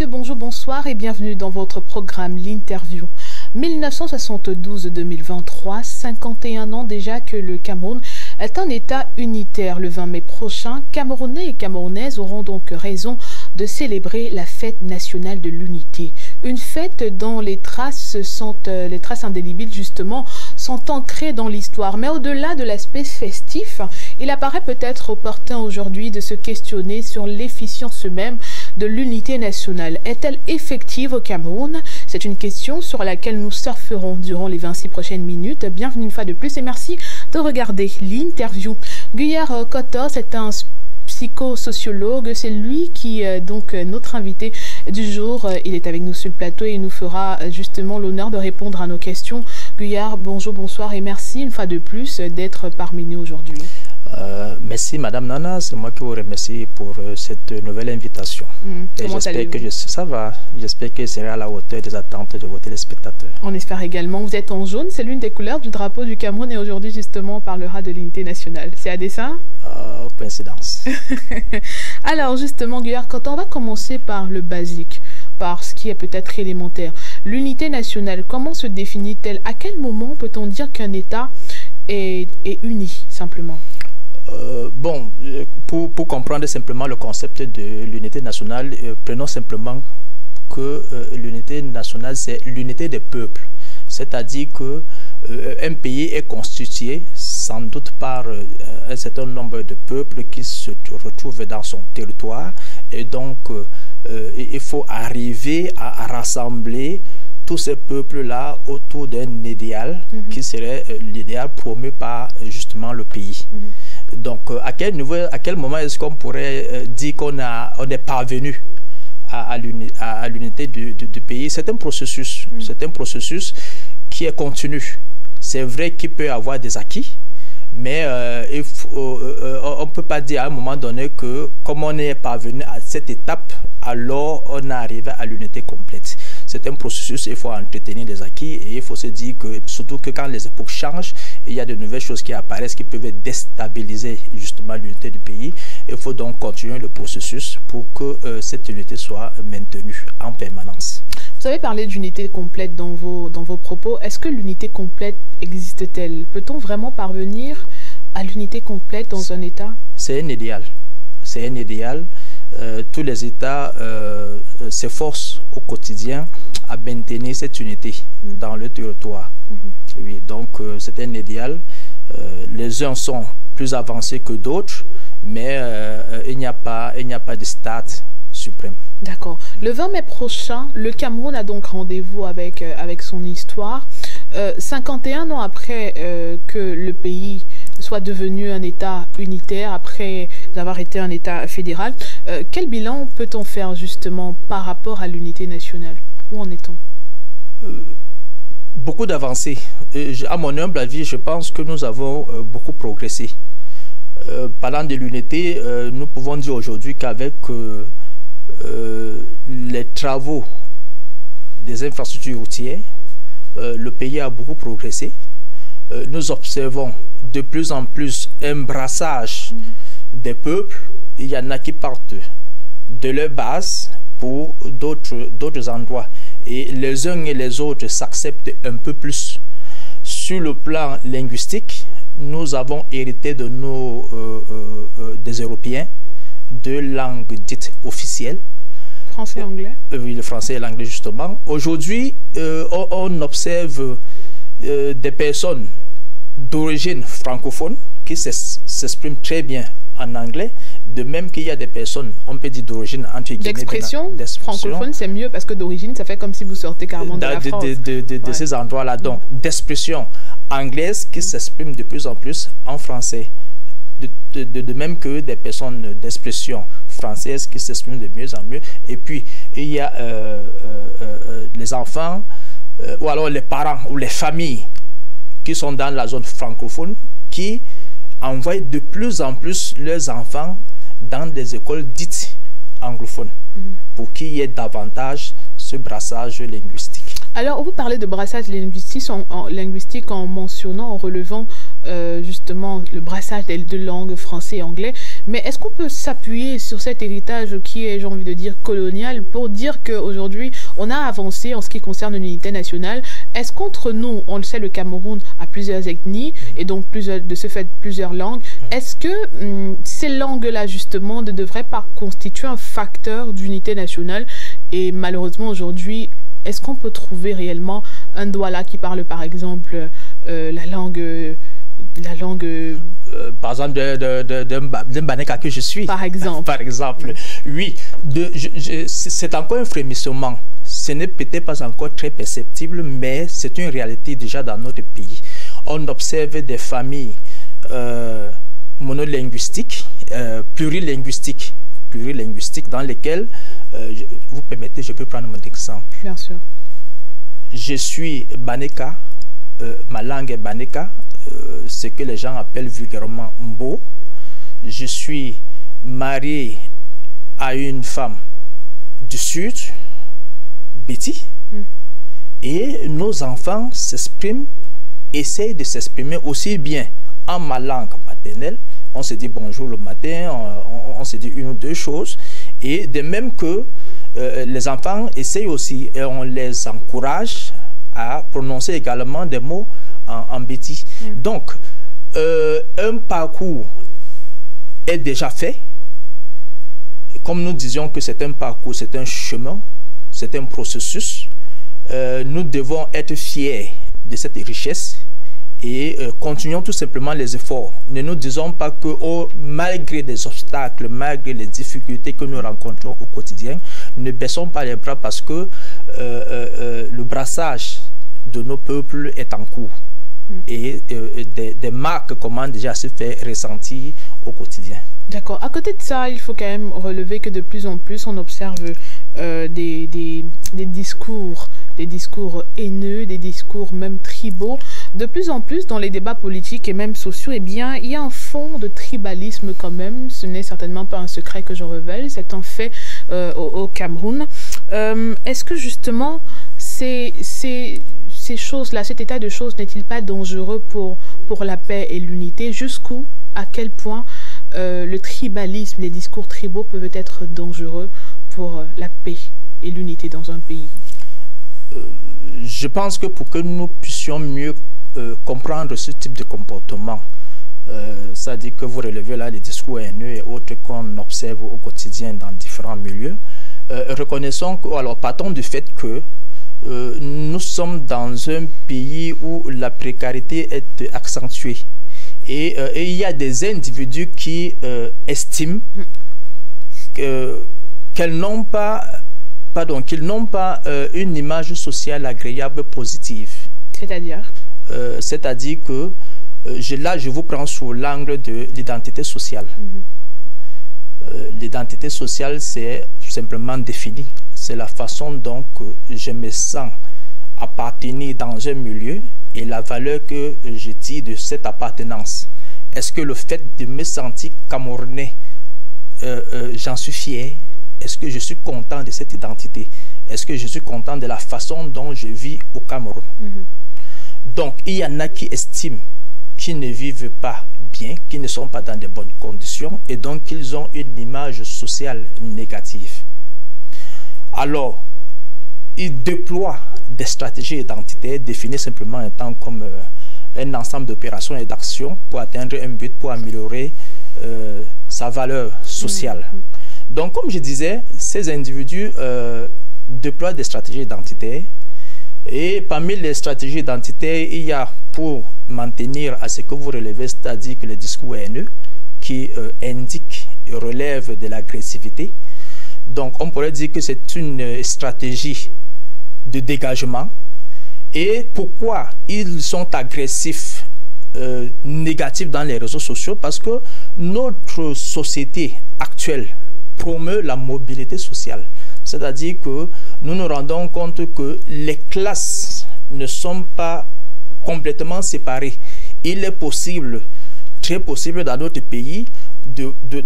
messieurs, bonjour, bonsoir et bienvenue dans votre programme L'Interview. 1972-2023, 51 ans déjà que le Cameroun est un État unitaire. Le 20 mai prochain, Camerounais et Camerounaises auront donc raison de célébrer la fête nationale de l'unité. Une fête dont les traces indélébiles justement sont ancrées dans l'histoire. Mais au-delà de l'aspect festif, il apparaît peut-être opportun aujourd'hui de se questionner sur l'efficience même de l'unité nationale. Est-elle effective au Cameroun? C'est une question sur laquelle nous surferons durant les 26 prochaines minutes. Bienvenue une fois de plus et merci de regarder l'interview. Guyard Kotor, c'est un psychosociologue, c'est lui qui est donc notre invité du jour. Il est avec nous sur le plateau et il nous fera justement l'honneur de répondre à nos questions. Guyard, bonjour, bonsoir et merci une fois de plus d'être parmi nous aujourd'hui. Merci Madame Nana, c'est moi qui vous remercie pour cette nouvelle invitation. Et j'espère que ça va, j'espère que ce sera à la hauteur des attentes de vos téléspectateurs. On espère également. Vous êtes en jaune, c'est l'une des couleurs du drapeau du Cameroun et aujourd'hui justement on parlera de l'unité nationale. C'est à dessein? Coïncidence. Alors justement Guyard, quand on va commencer par le basique, par ce qui est peut-être élémentaire, l'unité nationale, comment se définit-elle? À quel moment peut-on dire qu'un État est uni simplement? Pour comprendre simplement le concept de l'unité nationale, prenons simplement que l'unité nationale, c'est l'unité des peuples. C'est-à-dire que un pays est constitué sans doute par un certain nombre de peuples qui se retrouvent dans son territoire. Et donc, il faut arriver à rassembler tous ces peuples-là autour d'un idéal qui serait l'idéal promu par justement le pays. Donc, à quel moment est-ce qu'on pourrait dire qu'on est parvenu à l'unité du pays? C'est un processus. C'est un processus qui est continu. C'est vrai qu'il peut y avoir des acquis, mais on ne peut pas dire à un moment donné que comme on est parvenu à cette étape, alors on est arrivé à l'unité complète. C'est un processus, il faut entretenir des acquis et il faut se dire que, surtout que quand les époques changent, il y a de nouvelles choses qui apparaissent qui peuvent déstabiliser justement l'unité du pays. Il faut donc continuer le processus pour que cette unité soit maintenue en permanence. Vous avez parlé d'unité complète dans vos propos. Est-ce que l'unité complète existe-t-elle? Peut-on vraiment parvenir à l'unité complète dans un État? C'est un idéal. C'est un idéal. Tous les États s'efforcent au quotidien à maintenir cette unité dans le territoire. Oui, donc c'est un idéal. Les uns sont plus avancés que d'autres, mais il n'y a pas de stade suprême. D'accord. Le 20 mai prochain, le Cameroun a donc rendez-vous avec son histoire. 51 ans après que le pays soit devenu un État unitaire, après avoir été un État fédéral, quel bilan peut-on faire justement par rapport à l'unité nationale? Où en est-on? Beaucoup d'avancées. À mon humble avis, je pense que nous avons beaucoup progressé. Parlant de l'unité, nous pouvons dire aujourd'hui qu'avec les travaux des infrastructures routières, le pays a beaucoup progressé. Nous observons de plus en plus un brassage des peuples. Il y en a qui partent de leur base pour d'autres endroits. Et les uns et les autres s'acceptent un peu plus. Sur le plan linguistique, nous avons hérité de des Européens deux langues dites officielles. Français et anglais. Oui, le français et l'anglais justement. Aujourd'hui, on observe des personnes d'origine francophone qui s'expriment très bien en anglais, de même qu'il y a des personnes, on peut dire d'origine entre guillemets d'expression francophone, c'est mieux parce que d'origine, ça fait comme si vous sortez carrément de la France. De ces endroits-là, donc d'expression anglaise qui s'expriment de plus en plus en français. De même que des personnes d'expression française qui s'expriment de mieux en mieux. Et puis, il y a les enfants, ou alors les parents ou les familles qui sont dans la zone francophone, qui envoient de plus en plus leurs enfants dans des écoles dites anglophones, pour qu'il y ait davantage ce brassage linguistique. Alors, vous parlez de brassage linguistique en mentionnant, en relevant justement le brassage des deux langues, français et anglais. Mais est-ce qu'on peut s'appuyer sur cet héritage qui est, j'ai envie de dire, colonial, pour dire qu'aujourd'hui, on a avancé en ce qui concerne l'unité nationale? Est-ce qu'entre nous, on le sait, le Cameroun a plusieurs ethnies et donc de ce fait plusieurs langues? Est-ce que ces langues-là, justement, ne devraient pas constituer un facteur d'unité nationale? Et malheureusement, aujourd'hui, est-ce qu'on peut trouver réellement un Douala qui parle, par exemple, la langue par exemple, d'un Baneka que je suis. Par exemple. Par exemple. Oui, c'est encore un frémissement. Ce n'est peut-être pas encore très perceptible, mais c'est une réalité déjà dans notre pays. On observe des familles monolinguistiques, plurilinguistiques, dans lesquelles, vous permettez, je peux prendre mon exemple. Bien sûr. Je suis Baneka, ma langue est Baneka, ce que les gens appellent vulgairement Mbo. Je suis marié à une femme du Sud, Betty, et nos enfants essayent de s'exprimer aussi bien en ma langue maternelle. On se dit bonjour le matin, on se dit une ou deux choses, et de même que les enfants essayent aussi, et on les encourage à prononcer également des mots en Betty. Donc, un parcours est déjà fait. Comme nous disions que c'est un parcours, c'est un chemin, c'est un processus. Nous devons être fiers de cette richesse et continuons tout simplement les efforts. Ne nous disons pas que malgré des obstacles, malgré les difficultés que nous rencontrons au quotidien, ne baissons pas les bras parce que le brassage de nos peuples est en cours. Et des marques commencent déjà à se faire ressentir au quotidien. D'accord. À côté de ça, il faut quand même relever que de plus en plus, on observe des discours haineux, des discours même tribaux. De plus en plus, dans les débats politiques et même sociaux, eh bien, il y a un fond de tribalisme quand même. Ce n'est certainement pas un secret que je révèle, c'est un fait au Cameroun. Est-ce que justement, ces choses-là, cet état de choses n'est-il pas dangereux pour la paix et l'unité? Jusqu'où, à quel point le tribalisme, les discours tribaux peuvent être dangereux pour la paix et l'unité dans un pays? Je pense que pour que nous puissions mieux comprendre ce type de comportement, ça dit que vous relevez là les discours haineux et autres qu'on observe au quotidien dans différents milieux, reconnaissons que, alors partons du fait que nous sommes dans un pays où la précarité est accentuée et il y a des individus qui estiment qu'ils n'ont pas une image sociale agréable positive. C'est-à-dire c'est-à-dire que là je vous prends sous l'angle de l'identité sociale. L'identité sociale, c'est tout simplement défini. C'est la façon dont je me sens appartenir dans un milieu et la valeur que je tire de cette appartenance. Est-ce que le fait de me sentir camerounais, j'en suis fier? Est-ce que je suis content de cette identité? Est-ce que je suis content de la façon dont je vis au Cameroun? Donc, il y en a qui estiment qu'ils ne vivent pas bien, qui ne sont pas dans de bonnes conditions et donc ils ont une image sociale négative. Alors, ils déploient des stratégies identitaires définies simplement en tant comme un ensemble d'opérations et d'actions pour atteindre un but, pour améliorer sa valeur sociale. Donc, comme je disais, ces individus déploient des stratégies identitaires. Et parmi les stratégies identitaires, il y a pour maintenir à ce que vous relevez, c'est-à-dire que le discours haineux qui indique et relève de l'agressivité. Donc on pourrait dire que c'est une stratégie de dégagement. Et pourquoi ils sont agressifs, négatifs dans les réseaux sociaux? Parce que notre société actuelle promeut la mobilité sociale. C'est-à-dire que nous nous rendons compte que les classes ne sont pas complètement séparées. Il est possible, très possible dans notre pays,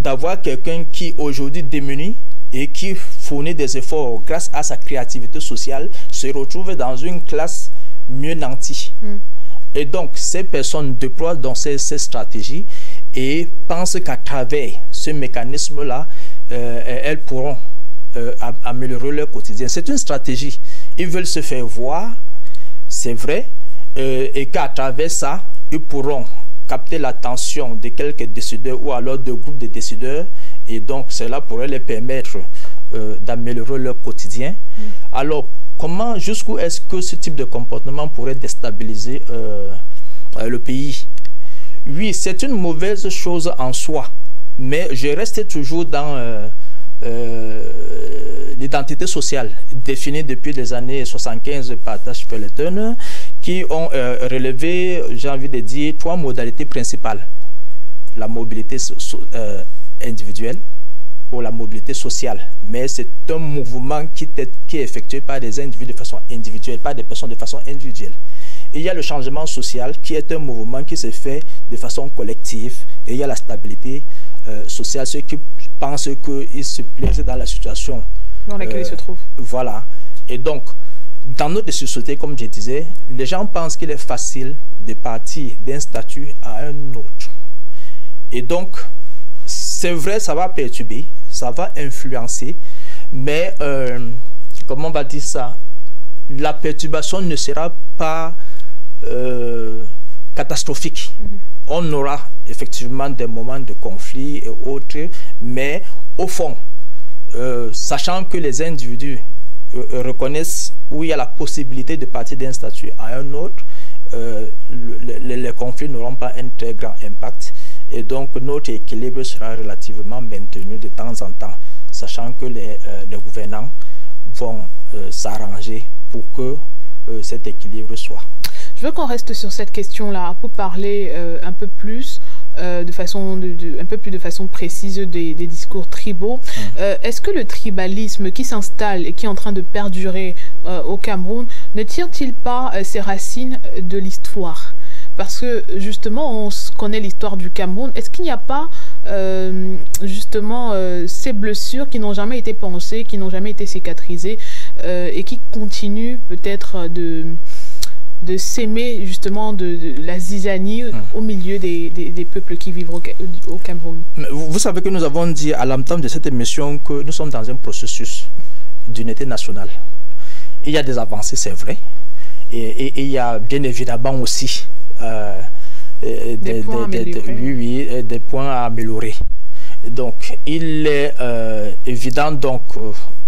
d'avoir quelqu'un qui aujourd'hui démuni et qui fournit des efforts grâce à sa créativité sociale, se retrouve dans une classe mieux nantie. Et donc, ces personnes déploient dans ces stratégies et pensent qu'à travers ce mécanisme-là, elles pourront améliorer leur quotidien. C'est une stratégie. Ils veulent se faire voir, c'est vrai, et qu'à travers ça, ils pourront capter l'attention de quelques décideurs ou alors de groupes de décideurs, et donc cela pourrait les permettre d'améliorer leur quotidien. Alors, comment, jusqu'où est-ce que ce type de comportement pourrait déstabiliser le pays? Oui, c'est une mauvaise chose en soi, mais je reste toujours dans l'identité sociale définie depuis les années 75 par Tash Pelleton, qui ont relevé, j'ai envie de dire, 3 modalités principales. La mobilité individuelle ou la mobilité sociale. Mais c'est un mouvement qui est effectué par des individus de façon individuelle, par des personnes de façon individuelle. Il y a le changement social qui est un mouvement qui se fait de façon collective, et il y a la stabilité sociale, ceux qui pensent qu'ils se plaisent dans la situation dans laquelle ils se trouvent. Voilà. Et donc, dans notre société, comme je disais, les gens pensent qu'il est facile de partir d'un statut à un autre. Et donc, c'est vrai, ça va perturber, ça va influencer, mais comment on va dire ça? La perturbation ne sera pas catastrophique. On aura effectivement des moments de conflit et autres, mais au fond, sachant que les individus reconnaissent où il y a la possibilité de partir d'un statut à un autre, les conflits n'auront pas un très grand impact, et donc notre équilibre sera relativement maintenu de temps en temps, sachant que les gouvernants vont s'arranger pour que cet équilibre soit. Je veux qu'on reste sur cette question-là pour parler un peu plus de façon précise des discours tribaux. Est-ce que le tribalisme qui s'installe et qui est en train de perdurer au Cameroun ne tire-t-il pas ses racines de l'histoire? Parce que justement, on connaît l'histoire du Cameroun. Est-ce qu'il n'y a pas justement ces blessures qui n'ont jamais été pensées, qui n'ont jamais été cicatrisées et qui continuent peut-être de s'aimer justement de la zizanie au milieu des peuples qui vivent au Cameroun? Vous savez que nous avons dit à l'entame de cette émission que nous sommes dans un processus d'unité nationale. Il y a des avancées, c'est vrai, et il y a bien évidemment aussi des points à améliorer. Donc, il est évident, donc,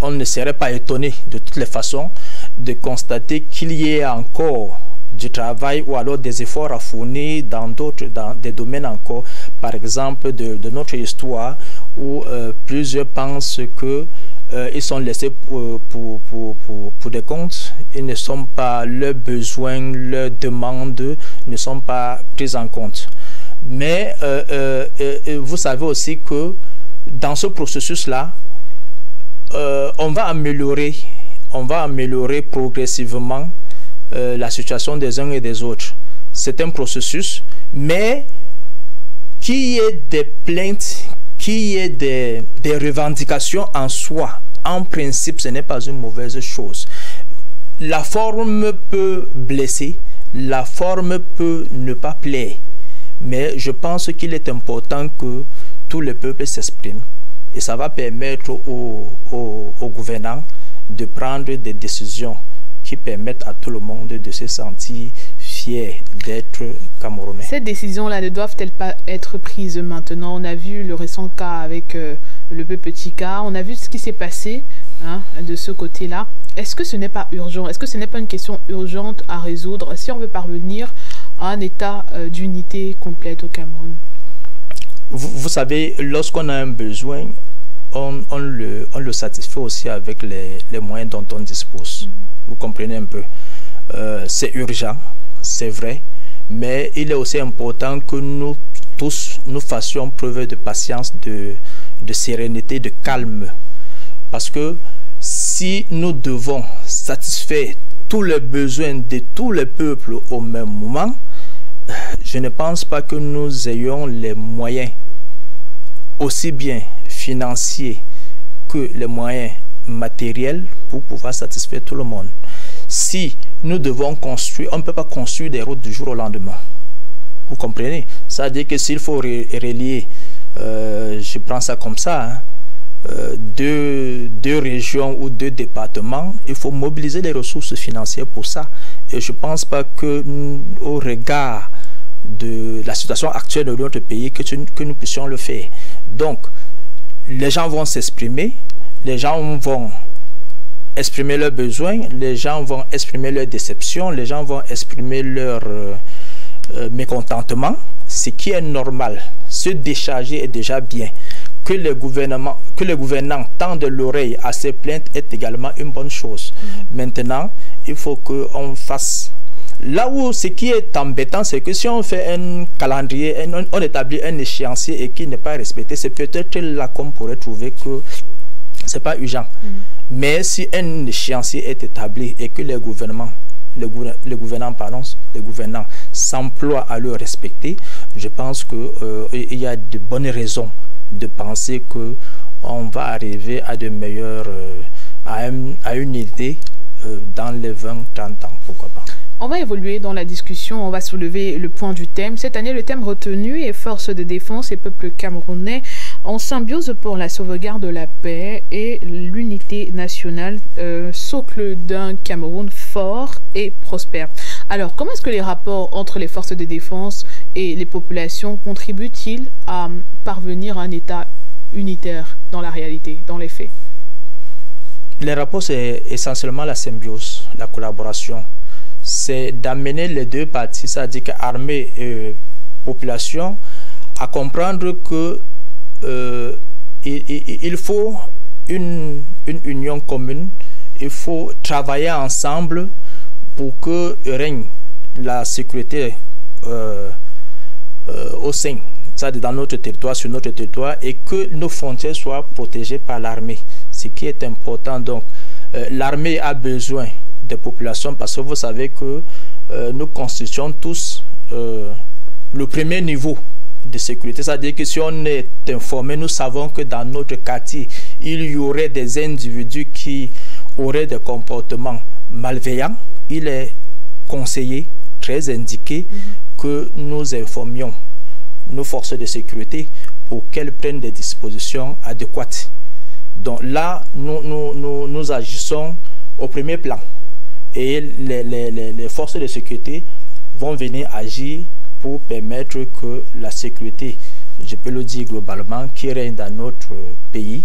on ne serait pas étonné de toutes les façons de constater qu'il y ait encore du travail ou alors des efforts à fournir dans des domaines encore, par exemple de notre histoire, où plusieurs pensent que ils sont laissés pour des comptes, ils ne sont pas, leurs besoins, leurs demandes ne sont pas prises en compte. Mais vous savez aussi que dans ce processus-là, on va améliorer progressivement la situation des uns et des autres. C'est un processus, mais qu'il y ait des plaintes, qu'il y ait des revendications en soi, en principe, ce n'est pas une mauvaise chose. La forme peut blesser, la forme peut ne pas plaire, mais je pense qu'il est important que tout le peuple s'exprime, et ça va permettre aux gouvernants de prendre des décisions qui permettent à tout le monde de se sentir fier d'être Camerounais. Ces décisions-là ne doivent-elles pas être prises maintenant? On a vu le récent cas avec le petit cas, on a vu ce qui s'est passé de ce côté-là. Est-ce que ce n'est pas urgent? Est-ce que ce n'est pas une question urgente à résoudre si on veut parvenir à un état d'unité complète au Cameroun? Vous savez, lorsqu'on a un besoin, on le satisfait aussi avec les moyens dont on dispose. Vous comprenez un peu. C'est urgent, c'est vrai, mais il est aussi important que nous tous, nous fassions preuve de patience, de sérénité, de calme. Parce que si nous devons satisfaire tous les besoins de tous les peuples au même moment, je ne pense pas que nous ayons les moyens, aussi bien financiers que les moyens matériels, pour pouvoir satisfaire tout le monde. Si nous devons construire, on ne peut pas construire des routes du jour au lendemain. Vous comprenez? Ça veut dire que s'il faut relier, je prends ça comme ça, hein, deux régions ou 2 départements, il faut mobiliser les ressources financières pour ça. Et je ne pense pas que, au regard de la situation actuelle de notre pays, que nous puissions le faire. Donc, les gens vont s'exprimer, les gens vont exprimer leurs besoins, les gens vont exprimer leurs déceptions, les gens vont exprimer leur mécontentement, ce qui est normal. Se décharger est déjà bien. Que les gouvernants tendent l'oreille à ces plaintes est également une bonne chose. Maintenant, il faut qu'on fasse. Là où ce qui est embêtant, c'est que si on fait un calendrier, on établit un échéancier et qui n'est pas respecté, c'est peut-être là qu'on pourrait trouver que ce n'est pas urgent. Mais si un échéancier est établi et que les gouvernants s'emploient à le respecter, je pense qu'il y a de bonnes raisons de penser qu'on va arriver à de meilleurs, à une idée dans les 20-30 ans, pourquoi pas. On va évoluer dans la discussion, on va soulever le point du thème. Cette année, le thème retenu est forces de défense et peuple camerounais en symbiose pour la sauvegarde de la paix et l'unité nationale, socle d'un Cameroun fort et prospère. Alors, comment est-ce que les rapports entre les forces de défense et les populations contribuent-ils à parvenir à un État unitaire dans la réalité, dans les faits? Les rapports, c'est essentiellement la symbiose, la collaboration. C'est d'amener les deux parties, c'est-à-dire armée et population, à comprendre que il faut une union commune, il faut travailler ensemble pour que règne la sécurité au sein, c'est-à-dire dans notre territoire, sur notre territoire, et que nos frontières soient protégées par l'armée, ce qui est important. Donc, l'armée a besoin des populations parce que vous savez que nous constituons tous le premier niveau de sécurité. C'est-à-dire que si on est informé, nous savons que dans notre quartier, il y aurait des individus qui auraient des comportements malveillants. Il est conseillé, très indiqué, que nous informions nos forces de sécurité pour qu'elles prennent des dispositions adéquates. Donc là, nous agissons au premier plan. Et les forces de sécurité vont venir agir pour permettre que la sécurité, je peux le dire globalement, qui règne dans notre pays,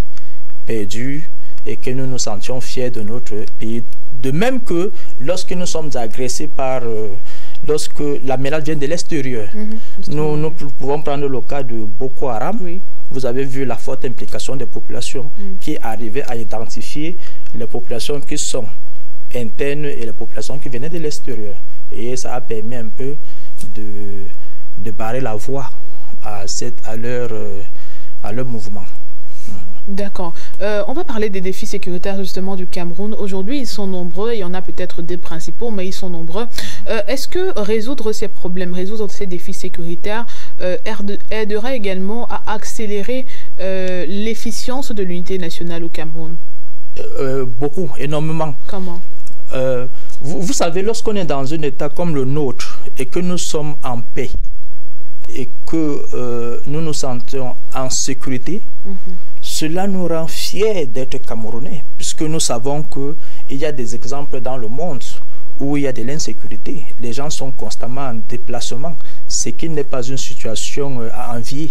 perdure et que nous nous sentions fiers de notre pays. De même que lorsque nous sommes agressés par, lorsque la menace vient de l'extérieur, nous pouvons prendre le cas de Boko Haram. Oui. Vous avez vu la forte implication des populations qui arrivaient à identifier les populations qui sont internes et les populations qui venaient de l'extérieur. Et ça a permis un peu de barrer la voie à leur mouvement. D'accord. On va parler des défis sécuritaires justement du Cameroun. Aujourd'hui, ils sont nombreux. Il y en a peut-être des principaux, mais ils sont nombreux. Est-ce que résoudre ces problèmes, résoudre ces défis sécuritaires aiderait également à accélérer l'efficience de l'unité nationale au Cameroun? Beaucoup, énormément. Comment? Vous savez, lorsqu'on est dans un État comme le nôtre et que nous sommes en paix et que nous nous sentons en sécurité, cela nous rend fiers d'être Camerounais, puisque nous savons qu'il y a des exemples dans le monde où il y a de l'insécurité. Les gens sont constamment en déplacement, ce qui n'est pas une situation à envier.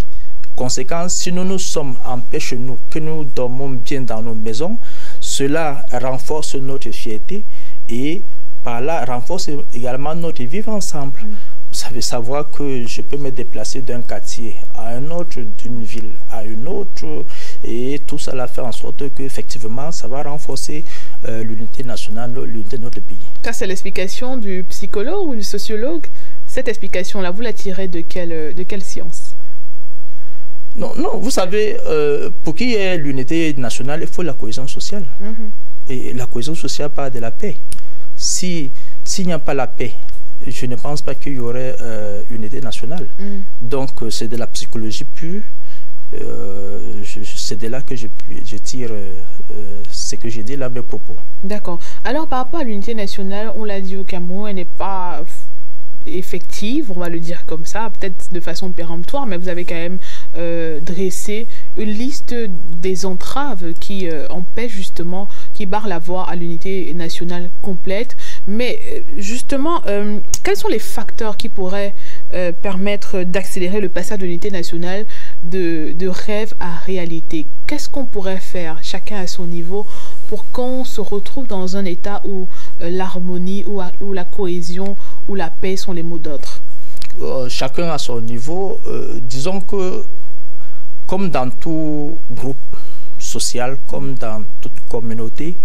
Conséquence, si nous sommes en paix chez nous, que nous dormons bien dans nos maisons, cela renforce notre fierté et par là renforce également notre vivre ensemble. Vous savez savoir que je peux me déplacer d'un quartier à un autre, d'une ville à une autre, et tout cela fait en sorte qu'effectivement ça va renforcer l'unité nationale, l'unité de notre pays. Ça, c'est l'explication du psychologue ou du sociologue. Cette explication-là, vous la tirez de quelle science? Non, vous savez, pour qu'il y ait l'unité nationale, il faut la cohésion sociale. Et la cohésion sociale part de la paix. S'il n'y a pas la paix, je ne pense pas qu'il y aurait unité nationale. Donc, c'est de la psychologie pure. C'est de là que je tire ce que j'ai dit là, mes propos. D'accord. Alors, par rapport à l'unité nationale, on l'a dit au Cameroun, elle n'est pas effective, on va le dire comme ça, peut-être de façon péremptoire, mais vous avez quand même dressé une liste des entraves qui empêchent justement, qui barrent la voie à l'unité nationale complète. Mais justement, quels sont les facteurs qui pourraient permettre d'accélérer le passage de l'unité nationale de rêve à réalité? Qu'est-ce qu'on pourrait faire, chacun à son niveau, pour qu'on se retrouve dans un état où l'harmonie, où la cohésion, où la paix sont les mots d'ordre? Chacun à son niveau. Disons que, comme dans tout groupe social, comme dans toute communauté,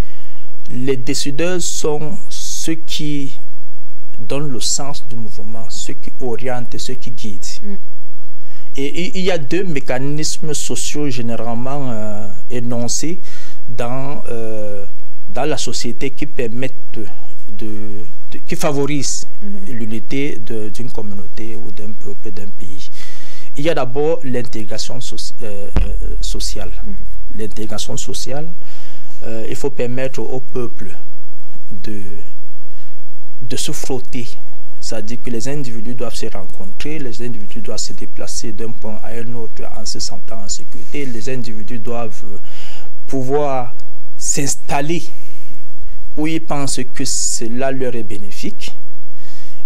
les décideurs sont ceux qui donnent le sens du mouvement, ceux qui orientent, ceux qui guident. Et il y a deux mécanismes sociaux généralement énoncés dans la société qui permettent qui favorisent l'unité d'une communauté ou d'un peuple, d'un pays. Il y a d'abord l'intégration sociale. L'intégration sociale, il faut permettre au peuple de se frotter. C'est-à-dire que les individus doivent se rencontrer, les individus doivent se déplacer d'un point à un autre en se sentant en sécurité. Les individus doivent pouvoir s'installer où ils pensent que cela leur est bénéfique.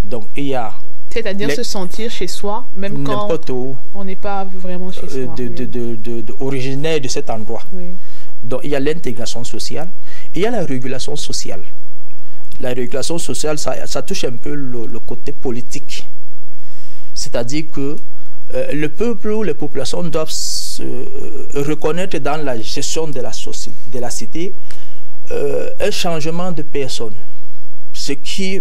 Donc il y a... C'est-à-dire se sentir chez soi, même quand on n'est pas vraiment chez soi. Originaire de cet endroit. Oui. Donc il y a l'intégration sociale, et il y a la régulation sociale. La régulation sociale, ça touche un peu le côté politique. C'est-à-dire que le peuple ou les populations doivent se reconnaître dans la gestion de la cité un changement de personne. Ce qui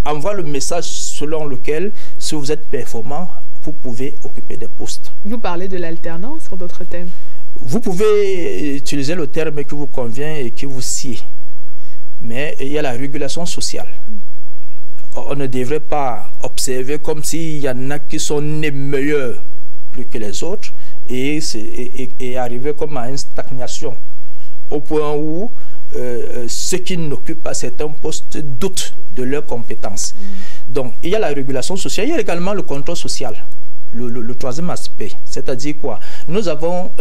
envoie le message selon lequel, si vous êtes performant, vous pouvez occuper des postes. Vous parlez de l'alternance sur d'autres thèmes? Vous pouvez utiliser le terme qui vous convient et qui vous sied. Mais il y a la régulation sociale. On ne devrait pas observer comme s'il y en a qui sont nés meilleurs plus que les autres et arriver comme à une stagnation. Au point où ceux qui n'occupent pas certains postes doutent de leurs compétences. Donc, il y a la régulation sociale, il y a également le contrôle social, le troisième aspect. C'est-à-dire quoi? Nous avons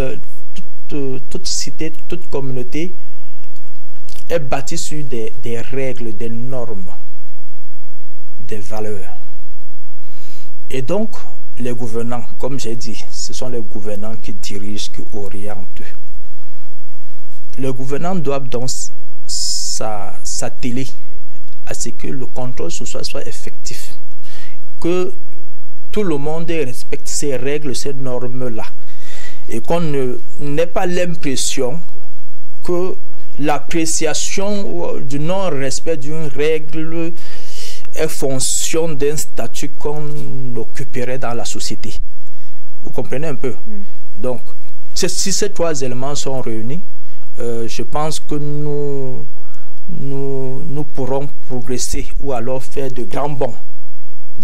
toute cité, toute communauté est bâtie sur des règles, des normes, des valeurs. Et donc, les gouvernants, comme j'ai dit, ce sont les gouvernants qui dirigent, qui orientent. Les gouvernants doivent donc s'atteler à ce que le contrôle social soit effectif, que tout le monde respecte ces règles, ces normes-là, et qu'on n'ait pas l'impression que l'appréciation du non-respect d'une règle est fonction d'un statut qu'on occuperait dans la société. Vous comprenez un peu? Donc, si ces trois éléments sont réunis, je pense que nous pourrons progresser ou alors faire de grands bonds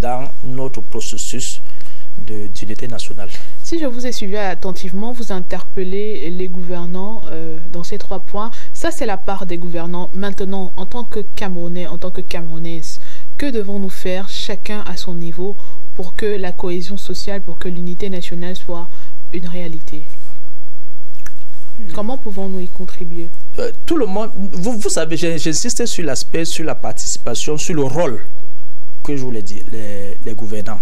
dans notre processus d'unité nationale. Si je vous ai suivi attentivement, vous interpellez les gouvernants dans ces trois points. Ça, c'est la part des gouvernants. Maintenant, en tant que Camerounais, en tant que Camerounaise, que devons-nous faire, chacun à son niveau, pour que la cohésion sociale, pour que l'unité nationale soit une réalité? Comment pouvons-nous y contribuer? Tout le monde, vous savez, j'insiste sur l'aspect, sur la participation, sur le rôle que je voulais dire, les gouvernants.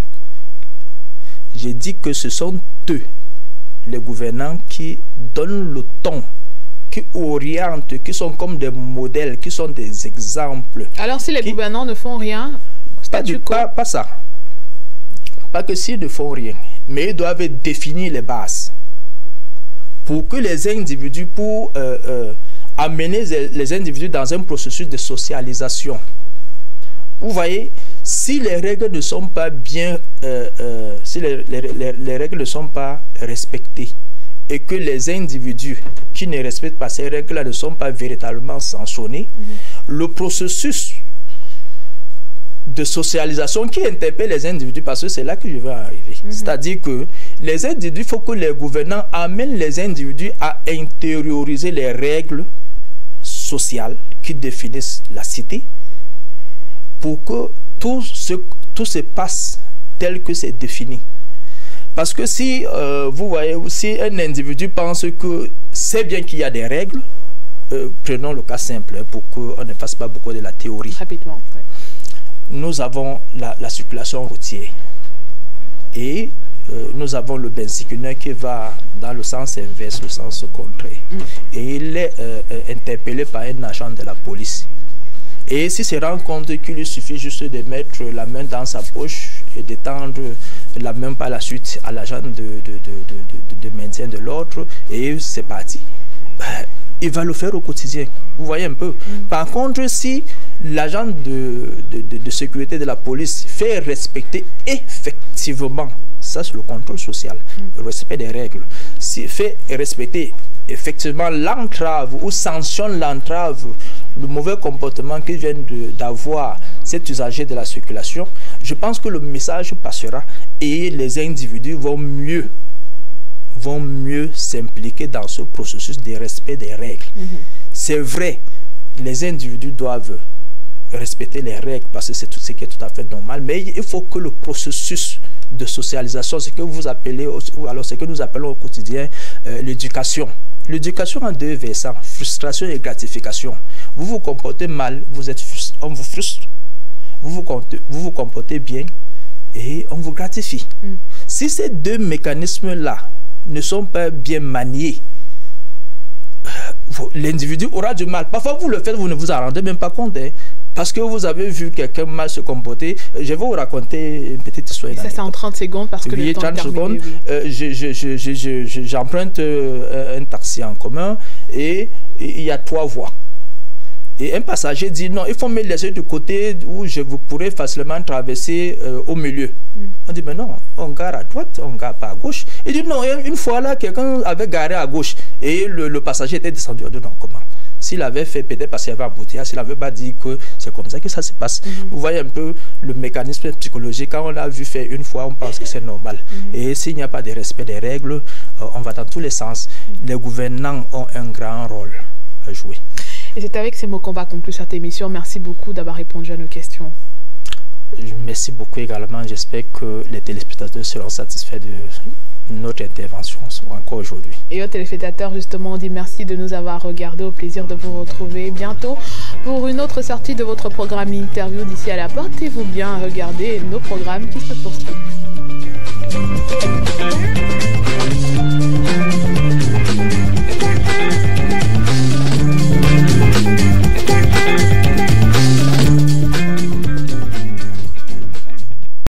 J'ai dit que ce sont eux, les gouvernants, qui donnent le ton, qui orientent, qui sont comme des modèles, qui sont des exemples. Alors si les gouvernants ne font rien, pas ça. Pas que s'ils ne font rien, mais ils doivent définir les bases. Pour que les individus, pour amener les individus dans un processus de socialisation. Vous voyez, si les règles ne sont pas bien, si les règles ne sont pas respectées et que les individus qui ne respectent pas ces règles ne sont pas véritablement sanctionnés, le processus de socialisation qui interpelle les individus, parce que c'est là que je vais arriver. C'est-à-dire que les individus, il faut que les gouvernants amènent les individus à intérioriser les règles sociales qui définissent la cité pour que tout se passe tel que c'est défini. Parce que si, vous voyez, si un individu pense que c'est bien qu'il y a des règles, prenons le cas simple pour qu'on ne fasse pas beaucoup de la théorie. Rapidement. Oui. Nous avons la circulation routière et nous avons le benziculeur qui va dans le sens inverse, le sens contraire. Et il est interpellé par un agent de la police. Et s'il se rend compte qu'il lui suffit juste de mettre la main dans sa poche et d'étendre la main par la suite à l'agent de maintien de l'ordre, et c'est parti. Il va le faire au quotidien. Vous voyez un peu. Par contre, si l'agent de sécurité de la police fait respecter effectivement, ça c'est le contrôle social, le respect des règles, s'il fait respecter effectivement l'entrave ou sanctionne l'entrave, le mauvais comportement qu'ils viennent d'avoir cet usager de la circulation, je pense que le message passera et les individus vont mieux s'impliquer dans ce processus de respect des règles. C'est vrai, les individus doivent respecter les règles parce que c'est tout ce qui est tout à fait normal, mais il faut que le processus de socialisation, ce que vous appelez, ou alors ce que nous appelons au quotidien l'éducation. L'éducation a deux versants, frustration et gratification. Vous vous comportez mal, on vous frustre. Vous vous comportez bien et on vous gratifie. Si ces deux mécanismes-là ne sont pas bien maniés, l'individu aura du mal. Parfois, vous le faites, vous ne vous en rendez même pas compte. Parce que vous avez vu quelqu'un mal se comporter. Je vais vous raconter une petite histoire. Ça, c'est en 30 secondes parce que le temps est terminé. J'emprunte un taxi en commun et il y a 3 voies. Et un passager dit non, il faut me laisser du côté où je vous pourrais facilement traverser au milieu. On dit mais non, on gare à droite, on gare pas à gauche. Il dit non, une fois là, quelqu'un avait garé à gauche et le passager était descendu. On dit non, comment? S'il avait fait peut-être parce qu'il y avait embouteillage, s'il n'avait pas dit que c'est comme ça que ça se passe. Vous voyez un peu le mécanisme psychologique. Quand on l'a vu faire une fois, on pense que c'est normal. Et s'il n'y a pas de respect des règles, on va dans tous les sens. Les gouvernants ont un grand rôle à jouer. Et c'est avec ces mots qu'on va conclure cette émission. Merci beaucoup d'avoir répondu à nos questions. Merci beaucoup également. J'espère que les téléspectateurs seront satisfaits de notre intervention encore aujourd'hui. Et aux téléspectateurs, justement, on dit merci de nous avoir regardés. Au plaisir de vous retrouver bientôt pour une autre sortie de votre programme interview. D'ici à la portez-vous bien, regardez nos programmes qui se poursuivent.